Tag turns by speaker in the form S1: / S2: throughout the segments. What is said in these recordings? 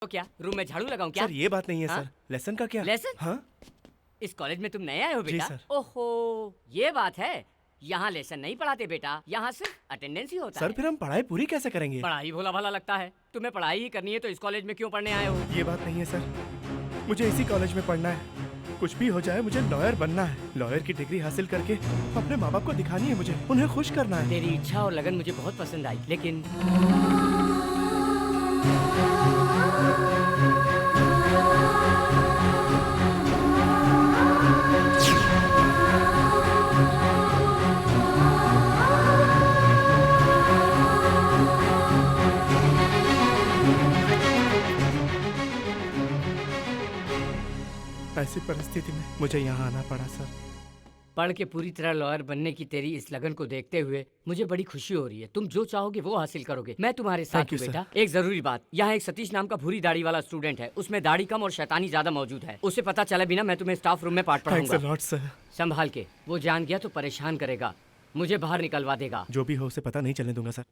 S1: तो क्या रूम में झाड़ू लगाऊं क्या?
S2: सर ये बात नहीं है।
S1: हाँ?
S2: सर लेसन का क्या?
S1: लेसन?
S2: हाँ
S1: इस कॉलेज में तुम नए आए हो बेटा?
S2: जी, सर।
S1: ओहो, ये बात है। यहाँ लेसन नहीं पढ़ाते बेटा, यहाँ सिर्फ अटेंडेंस ही होता
S2: सर
S1: है।
S2: फिर हम पढ़ाई पूरी कैसे करेंगे?
S1: पढ़ाई भोला भाला लगता है। तुम्हें पढ़ाई ही करनी है तो इस कॉलेज में क्यों पढ़ने आए हो?
S2: ये बात नहीं है सर, मुझे इसी कॉलेज में पढ़ना है। कुछ भी हो जाए मुझे लॉयर बनना है। लॉयर की डिग्री हासिल करके अपने माँ बाप को दिखानी है मुझे, उन्हें खुश करना है।
S1: तेरी इच्छा और लगन मुझे बहुत पसंद आई, लेकिन
S2: ऐसी परिस्थिति में मुझे यहाँ आना पड़ा सर।
S1: पढ़ के पूरी तरह लॉयर बनने की तेरी इस लगन को देखते हुए मुझे बड़ी खुशी हो रही है। तुम जो चाहोगे वो हासिल करोगे, मैं तुम्हारे साथ
S2: Thank
S1: हूँ
S2: you,
S1: बेटा। एक जरूरी बात, यहाँ एक सतीश नाम का भूरी दाढ़ी वाला स्टूडेंट है, उसमें दाढ़ी कम और शैतानी ज्यादा मौजूद है। उसे पता चला बिना मैं तुम्हें स्टाफ रूम में पाठ
S2: थैंक्स अ
S1: पढ़ाऊंगा।
S2: Lot sir.
S1: संभाल के, वो जान गया तो परेशान करेगा, मुझे बाहर निकलवा देगा।
S2: जो भी हो उसे पता नहीं चलने दूंगा सर।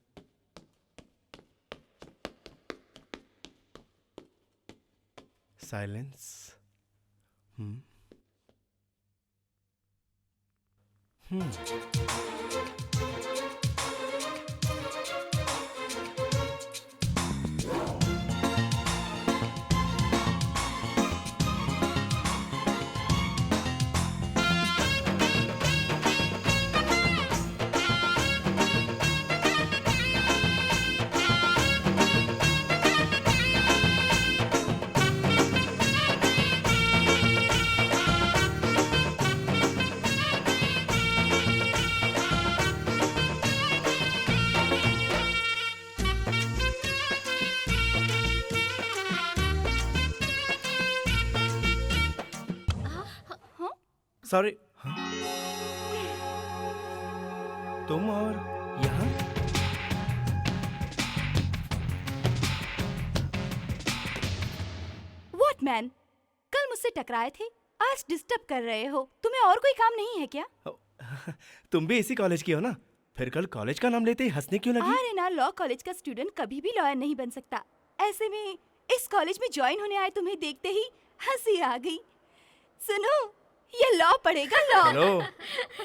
S2: साइलेंस। सॉरी। तुम और यहाँ?
S3: व्हाट मैन, कल मुझसे टकराए थे, आज डिस्टर्ब कर रहे हो। तुम्हें और कोई काम नहीं है क्या?
S2: तुम भी इसी कॉलेज की हो ना? फिर कल कॉलेज का नाम लेते ही हंसने क्यों लगी?
S3: अरे ना, लॉ कॉलेज का स्टूडेंट कभी भी लॉयर नहीं बन सकता। ऐसे में इस कॉलेज में ज्वाइन होने आए तुम्हें देखते ही हंसी आ गई। सुनो, ये लॉ पढ़ेगा, लॉ।
S2: हेलो,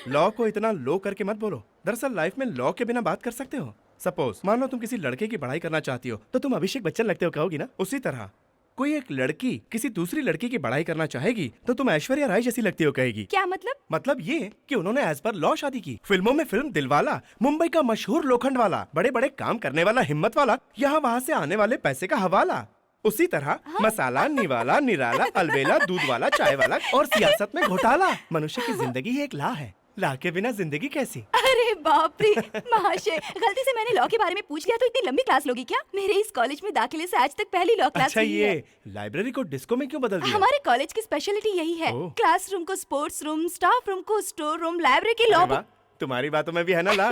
S2: लॉ को इतना लो करके मत बोलो। दरअसल लाइफ में लॉ के बिना बात कर सकते हो। सपोज मान लो तुम किसी लड़के की पढ़ाई करना चाहती हो तो तुम अभिषेक बच्चन लगते हो कहोगी ना? उसी तरह कोई एक लड़की किसी दूसरी लड़की की पढ़ाई करना चाहेगी तो तुम ऐश्वर्या राय जैसी लगती हो कहेगी।
S3: क्या मतलब?
S2: मतलब ये कि उन्होंने एज पर लॉ शादी की। फिल्मों में फिल्म दिलवाला, मुंबई का मशहूर लोखंड वाला, बड़े बड़े काम करने वाला, हिम्मत वाला, यहाँ वहाँ से आने वाले पैसे का हवाला। उसी तरह मसाला, निवाला, निराला, अलबेला, दूध वाला, चाय वाला और सियासत में घोटाला। मनुष्य की जिंदगी ही एक ला है, ला के बिना जिंदगी कैसी?
S3: अरे बाप रे महाशय, गलती से मैंने लॉ के बारे में पूछ लिया तो इतनी लंबी क्लास लोगी क्या? मेरे इस कॉलेज में दाखिले से आज तक पहली लॉ क्लास
S2: अच्छा,
S3: हुई है।
S2: ये लाइब्रेरी को डिस्को में क्यों बदल दिया?
S3: हमारे कॉलेज की स्पेशलिटी यही है।
S2: ओह।
S3: क्लासरूम को स्पोर्ट्स रूम, स्टाफ रूम को स्टोर रूम, लाइब्रेरी की लॉ
S2: अरे वाह, तुम्हारी बातों में भी है ना ला।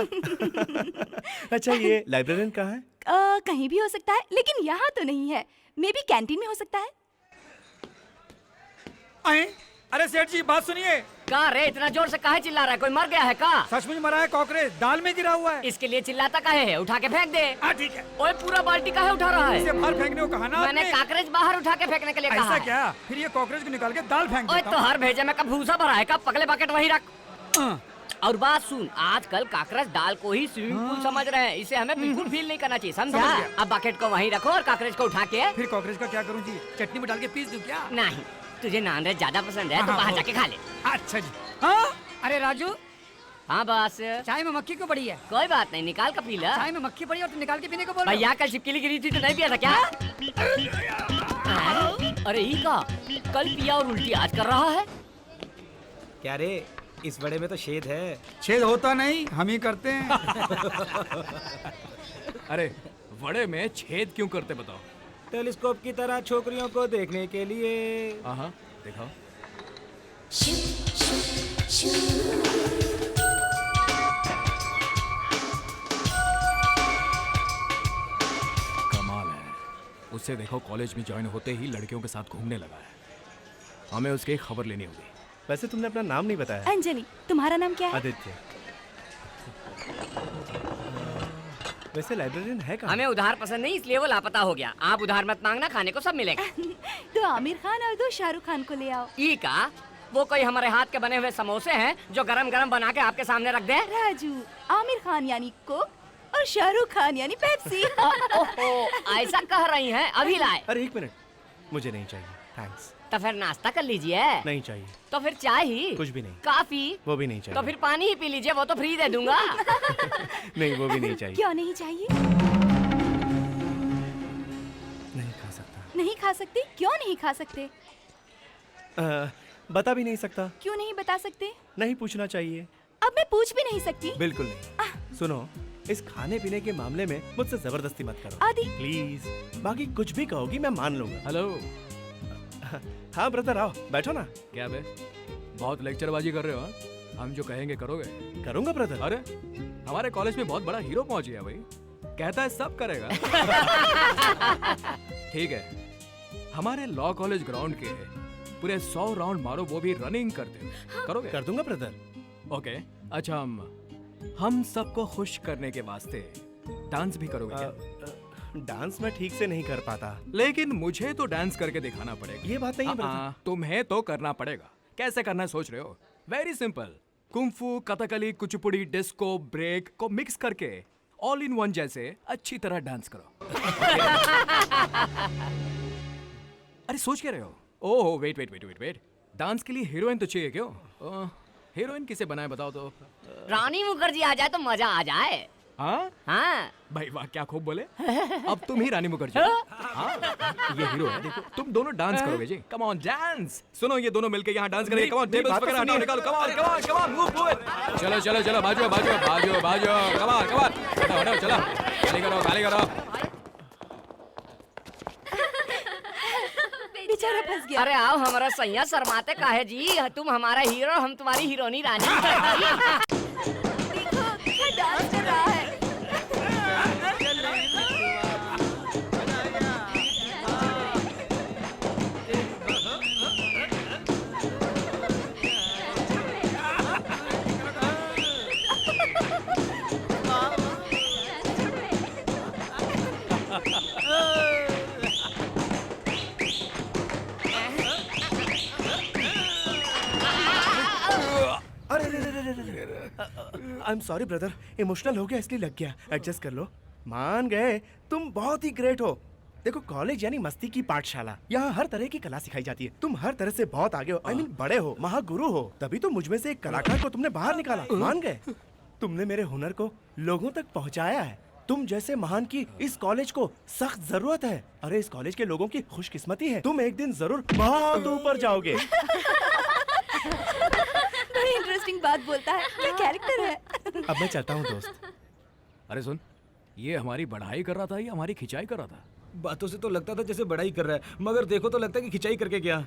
S2: अच्छा, ये लाइब्रेरियन कहाँ है?
S3: कहीं भी हो सकता है, लेकिन यहाँ तो नहीं है। मे बी कैंटीन में हो सकता है।
S4: अरे सेठ जी, बात सुनिए।
S1: कहाँ रे, इतना जोर से काहे चिल्ला रहा है? कोई मर गया है का?
S4: सचमुच मरा है, कॉकरोच दाल में गिरा हुआ है।
S1: इसके लिए चिल्लाता काहे है? उठा के फेंक दे।
S4: हाँ ठीक है।
S1: ओए, पूरा बाल्टी काहे उठा रहा है?
S4: इसे बाहर फेंकने को कहा ना
S1: मैंने
S4: आपने।
S1: काकरेज बाहर उठा के फेंकने के लिए कहा
S4: ऐसा
S1: है।
S4: क्या? फिर ये कॉकरोच को निकाल के दाल फेंक
S1: ओए,
S4: देता
S1: तो
S4: हूँ।
S1: हर भेजे में कब भूसा भरा है? कब पगले बकेट वही रख। और बात सुन, आजकल काकरच दाल को ही स्विमिंग पूल समझ रहे हैं, इसे हमें बिल्कुल फील नहीं करना चाहिए, समझा?
S4: समझ गया।
S1: अब बकेट को वहीं रखो और काकरेज को उठा के।
S4: फिर कॉकरोच का क्या करूँ जी? चटनी में डाल के पीस दूँ क्या?
S1: नहीं, तुझे नॉनवेज ज्यादा पसंद है तो
S4: हाँ,
S1: बाहर
S4: वो-
S1: जाके खा ले।
S4: अच्छा जी। हाँ
S5: अरे राजू,
S1: हाँ बस,
S5: चाय में मक्खी क्यों पड़ी है?
S1: कोई बात नहीं, निकाल कर पी ला।
S5: चाय में मक्खी पड़ी और तुम निकाल के पीने को बोल रहे हो?
S1: भैया कल छिपकली गिरी थी तो नहीं पिया था क्या? अरे ई का, कल पिया और उल्टी आज कर रहा है।
S6: क्या रे, इस बड़े में तो छेद है।
S4: छेद होता नहीं, हम ही करते हैं।
S7: अरे वड़े में छेद क्यों करते बताओ?
S6: टेलीस्कोप की तरह छोकरियों को देखने के लिए।
S7: हाँ दिखाओ। कमाल है, उससे देखो कॉलेज में ज्वाइन होते ही लड़कियों के साथ घूमने लगा है। हमें उसकी खबर लेनी होगी।
S2: वैसे तुमने अपना नाम नहीं बताया।
S3: अंजलि, तुम्हारा नाम क्या है?
S2: आदित्य। वैसे लाइब्रेरियन है कहाँ?
S1: हमें उधार पसंद नहीं, इसलिए वो लापता हो गया। आप उधार मत मांगना, खाने को सब मिलेगा।
S3: दो आमिर खान और दो शाहरुख खान को ले आओ।
S1: ई का वो कोई हमारे हाथ के बने हुए समोसे हैं जो गरम गरम बना के आपके सामने रख दे।
S3: राजू, आमिर खान यानी कोक और शाहरुख खान यानी पेप्सी।
S1: ओहो, ऐसा कह रही हैं? अभी लाए।
S2: अरे 1 मिनट, मुझे नहीं चाहिए, थैंक्स।
S1: तो फिर नाश्ता कर लीजिए।
S2: नहीं चाहिए।
S1: तो फिर चाय ही?
S2: कुछ भी नहीं।
S1: काफी?
S2: वो भी नहीं चाहिए।
S1: तो फिर पानी ही पी लीजिए, वो तो फ्री दे दूंगा।
S2: नहीं, वो भी नहीं चाहिए।
S3: क्यों नहीं चाहिए?
S2: नहीं खा सकता।
S3: नहीं खा सकते? क्यों नहीं खा सकते?
S2: बता भी नहीं सकता।
S3: क्यों नहीं बता सकते?
S2: नहीं पूछना चाहिए।
S3: अब मैं पूछ भी नहीं सकती।
S2: बिल्कुल नहीं। सुनो, इस खाने पीने के मामले में मुझसे जबरदस्ती मत करो
S3: आदि।
S2: प्लीज। बाकी कुछ भी कहोगी मैं मान लूंगा।
S7: हेलो।
S2: हाँ ब्रदर, आओ बैठो ना।
S7: क्या बे, बहुत लेक्चरबाजी कर रहे हो? हाँ? हम जो कहेंगे करोगे?
S2: करूंगा ब्रदर।
S7: अरे हमारे कॉलेज में बहुत बड़ा हीरो पहुंच गया भाई, कहता है सब करेगा। ठीक है, हमारे लॉ कॉलेज ग्राउंड के पूरे 100 राउंड मारो, वो भी रनिंग करते हुए। करोगे?
S2: कर दूंगा ब्रदर।
S7: ओके, अच्छा हम सबको खुश करने के वास्ते डांस भी करोगे क्या?
S2: डांस मैं ठीक से नहीं कर पाता।
S7: लेकिन मुझे तो डांस करके दिखाना पड़ेगा।
S2: ये बात नहीं है ब्रदर।
S7: तुम्हें तो करना पड़ेगा। कैसे करना है सोच रहे हो? Very simple, kung fu, Kathakali, Kuchipudi, disco, break को मिक्स करके ऑल इन वन जैसे अच्छी तरह डांस करो। अरे सोच क्या रहे हो? Oh wait wait wait wait wait, dance के लिए हीरोइन तो चाहिए क्यों? हीरोइन किसे बनाए बताओ तो?
S1: रानी मुखर्जी आ जाए तो मजा आ जाए।
S7: हाँ
S1: हाँ
S7: भाई वाह, क्या खूब बोले। अब तुम ही रानी मुखर्जी हो। हाँ, ये हीरो है, देखो तुम दोनों डांस करोगे जी। Come on dance. सुनो, ये दोनों मिलके यहाँ डांस करेंगे। कम ऑन, टेबल्स वगैरह हटाओ, निकालो। Come on come on come on, move move it. चलो चलो चलो, बाजू बाजू बाजू बाजू। कम ऑन कम ऑन, हटाओ हटाओ, चलो खाली करो खाली करो।
S3: बेचारा फंस गया।
S1: अरे आओ हमारा सैया, शर्माते काहे जी? तुम हमारा हीरो, हम तुम्हारी हीरोनी रानी।
S3: देखो क्या डांस कर रहा है।
S2: I am sorry brother, emotional हो गया इसलिए लग गया। एडजस्ट कर लो। मान गए, तुम बहुत ही ग्रेट हो। देखो, कॉलेज यानी मस्ती की पाठशाला। यहाँ हर तरह की कला सिखाई जाती है। तुम हर तरह से बहुत आगे हो। आई मीन बड़े हो, महागुरु हो। तभी तो मुझ में से एक कलाकार को तुमने बाहर निकाला। मान गए, तुमने मेरे हुनर को लोगों तक पहुँचाया है। तुम जैसे महान की इस कॉलेज को सख्त जरूरत है। अरे इस कॉलेज के लोगों की खुशकिस्मती है। तुम एक दिन जरूर बहुत ऊपर जाओगे।
S3: बड़ी इंटरेस्टिंग बात बोलता है। क्या कैरेक्टर है।
S2: अब मैं चलता हूँ दोस्त।
S7: अरे सुन, ये हमारी बढ़ाई कर रहा था या हमारी खिंचाई कर रहा था?
S6: बातों से तो लगता था जैसे बड़ा ही कर रहा है, मगर देखो तो लगता है कि खिंचाई करके गया।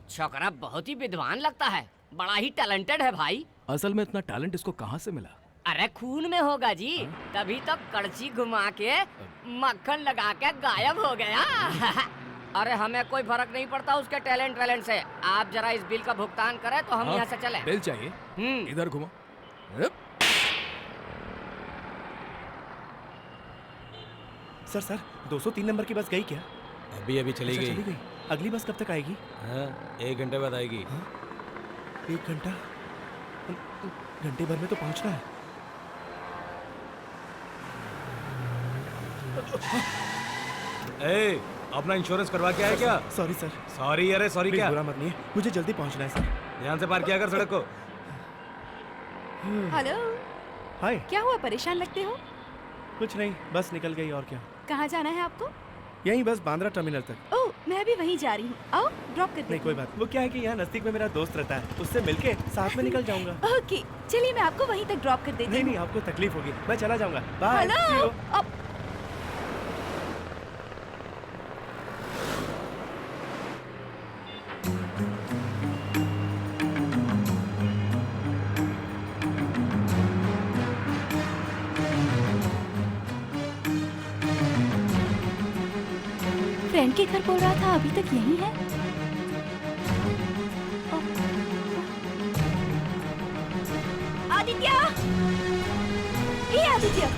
S1: छोकरा बहुत ही विद्वान लगता है, बड़ा ही टैलेंटेड है भाई।
S7: असल में इतना टैलेंट इसको कहाँ से मिला?
S1: अरे खून में होगा जी, तभी तो कड़छी घुमा के मक्खन लगा के गायब हो गया। अरे हमें कोई फर्क नहीं पड़ता उसके टैलेंट से। आप जरा इस बिल का भुगतान करें तो हम यहाँ से चले।
S7: बिल चाहिए? इधर घुमो।
S2: सर 203 नंबर की बस गई क्या?
S6: अभी अभी चली
S2: अच्छा,
S6: गई।
S2: चली गई। अगली बस कब तक आएगी?
S6: हाँ, 1 घंटे बाद आएगी।
S2: 1 घंटा? घंटे भर में तो पहुंचना है।
S6: ए, अपना इंश्योरेंस करवा के आया क्या?
S2: Sorry sir.
S6: सॉरी, अरे सॉरी
S2: प्लीज
S6: क्या?
S2: बुरा मत नहीं, मुझे जल्दी पहुंचना है सर।
S6: ध्यान से पार किया कर सड़क को।
S3: हेलो,
S2: हाय।
S3: क्या हुआ, परेशान लगते हो?
S2: कुछ नहीं, बस निकल गई और क्या।
S3: कहाँ जाना है आपको?
S2: यहीं बस बांद्रा टर्मिनल तक।
S3: ओह, मैं भी वहीं जा रही हूँ। आओ ड्रॉप कर
S2: नहीं
S3: देती
S2: कोई बात, वो क्या है कि यहाँ नजदीक में मेरा दोस्त रहता है, उससे मिलके साथ में निकल जाऊंगा।
S3: हूँ। ओके, चलिए मैं आपको वहीं तक ड्रॉप कर देती
S2: नहीं
S3: हूँ।
S2: नहीं, आपको तकलीफ होगी, मैं चला जाऊंगा। बाय।
S3: हेलो, अब फ्रेंड के घर बोल रहा था, अभी तक यहीं है। आदित्य, ये आदित्य,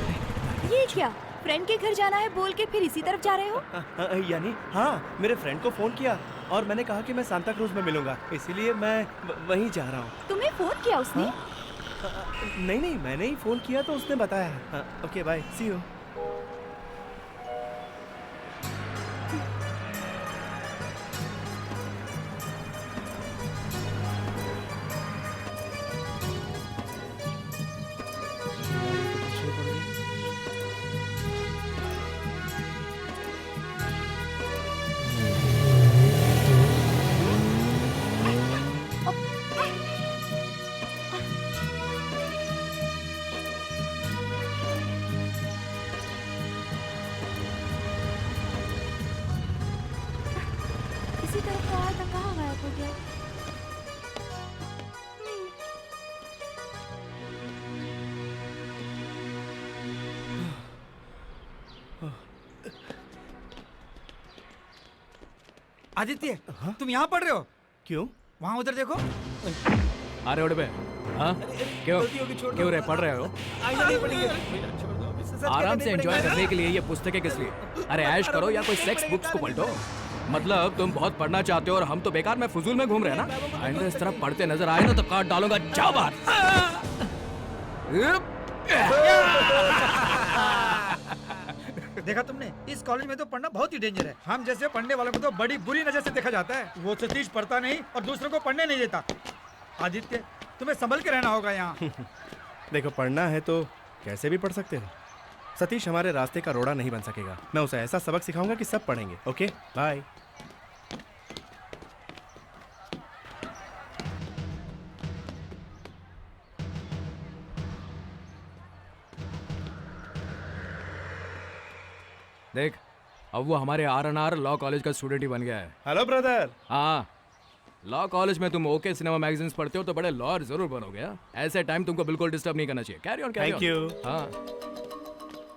S3: ये क्या? फ्रेंड के घर जाना है बोल के फिर इसी तरफ जा रहे हो?
S2: यानी हाँ, मेरे फ्रेंड को फोन किया और मैंने कहा कि मैं सांता क्रूज में मिलूंगा, इसीलिए मैं वहीं जा रहा हूँ।
S3: तुम्हें फोन किया उसने?
S2: नहीं नहीं, मैंने ही फोन किया तो उसने बताया। Okay bye, see you.
S3: इसी तरफ तो आया था, कहाँ गायब हो गया?
S4: आदित्य तुम यहाँ पढ़ रहे हो?
S2: क्यों?
S4: वहाँ उधर देखो।
S7: अरे उड़ बे, हाँ क्यों क्यों रे पढ़ रहे हो? आराम से एंजॉय करने के लिए ये पुस्तकें किस लिए? अरे ऐश करो या कोई सेक्स बुक्स को पलटो। मतलब तुम बहुत पढ़ना चाहते हो और हम तो बेकार में फजूल में घूम रहे हैं ना। आइंदा इस तरह पढ़ते नजर आए ना तो काट डालूंगा, जाओ बाहर।
S4: देखा तुमने, इस कॉलेज में तो पढ़ना बहुत ही डेंजर है। हम जैसे पढ़ने वालों को तो बड़ी बुरी नजर से देखा जाता है। वो सतीश पढ़ता नहीं और दूसरों को पढ़ने नहीं देता। आदित्य तुम्हें संभल के रहना होगा यहाँ।
S2: देखो, पढ़ना है तो कैसे भी पढ़ सकते हो। सतीश हमारे रास्ते का रोड़ा नहीं बन सकेगा। मैं उसे ऐसा सबक सिखाऊंगा कि सब पढ़ेंगे। Okay bye.
S7: देख, अब वो हमारे आर लॉ कॉलेज का स्टूडेंट ही बन गया है।
S2: Hello brother.
S7: हाँ, लॉ कॉलेज में तुम ओके सिनेमा मैगजीन्स पढ़ते हो तो बड़े लॉयर जरूर बनोगे। हाँ? ऐसे टाइम तुमको बिल्कुल डिस्टर्ब नहीं करना चाहिए। Carry on, carry on.
S2: Thank you.
S7: हाँ